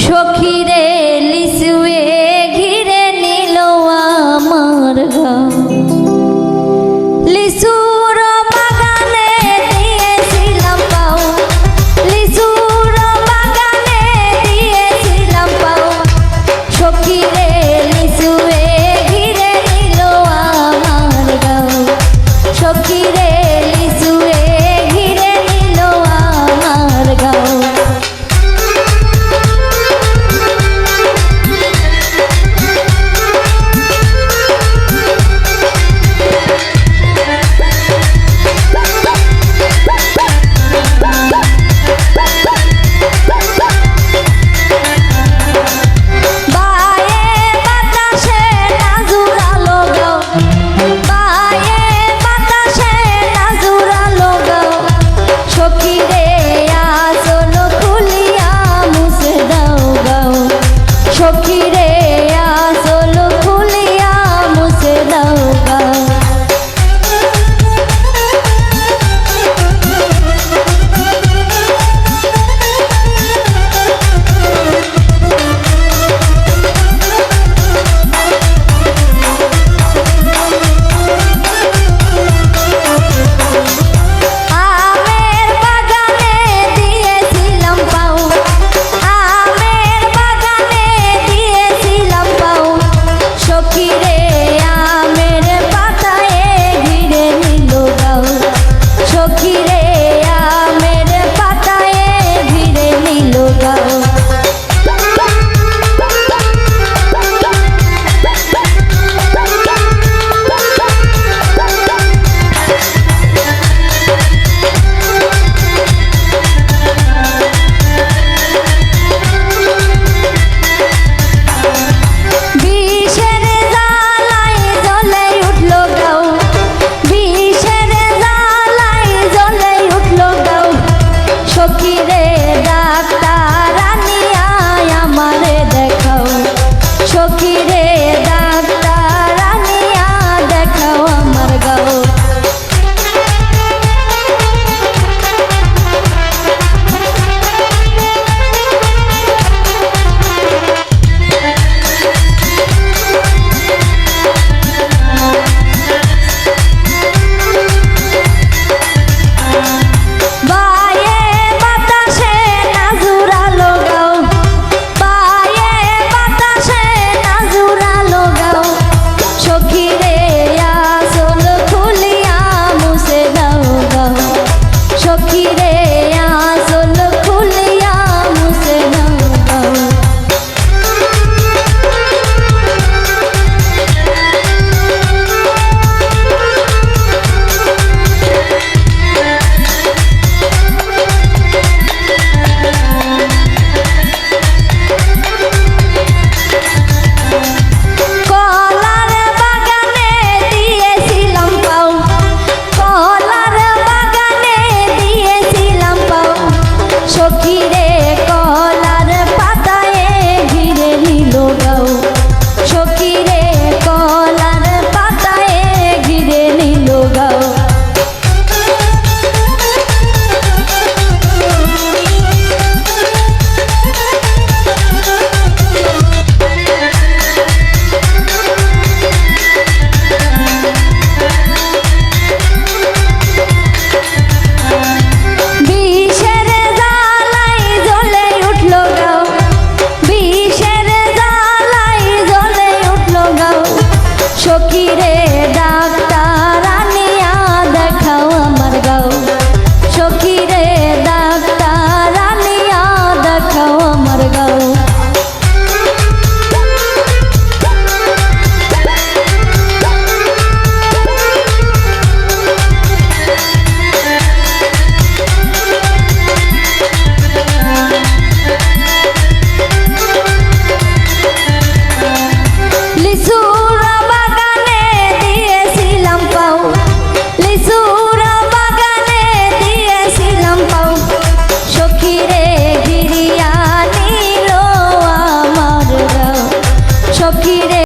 সখীরে লিসুয়ে ঘিরে নিল আমার ঘর লিসুর বাগানে দিয়েছিলাম পাও লিসুর বাগানে দিয়েছিলাম পাও সখীরে লিসুয়ে ঘিরে নিল আমার ঘর সখীরে লিসুয়ে ঘিরে নিল আমার ঘর সখীরে আসল খুলিয়া মুছে দাও গা আমের বাগানে দিয়েছিলাম পাও আমের বাগানে দিয়েছিলাম পাও সখীরে আমের পাতায় ঘিরে নিল গাও সখীরে আমের পাতায় ঘিরে নিল গাও বিষের জ্বালায় জ্বলে উঠল গাও বিষের জ্বালায় জ্বলে উঠল গাও সখীরে ডাক্তার আনিয়া আমারে দেখাও সখীরে ডাক্তার আনিয়া দেখাও আমার গাও বায়ে বাতাসে নাজুরালো গাও বায়ে বাতাসে নাজুরালো গাও সখীরে আসল খুলিয়া মুছে দাও গাও সখীরে আসল খুলিয়া মুছে দাও গাও কলার বাগানে দিয়েছিলাম পাও কলার বাগানে দিয়েছিলাম পাও সখীরে কলার পাতায় ঘিরে নিল গাও সখীরে কলার পাতায় ঘিরে নিল গাও বিষের জ্বালায় জ্বলে উঠল গাও বিষের জ্বালায় জ্বলে উঠল গাও সখীরে ডাক্তার আনিয়া দেখাও আমার গাও সখীরে ডাক্তার আনিয়া দেখাও আমার গাও লিসুর বাগানে দিয়েছিলাম পাও লিসুর বাগানে দিয়েছিলাম পাও সখীরে ঘিরিয়া নিল আমার গাও সখীরে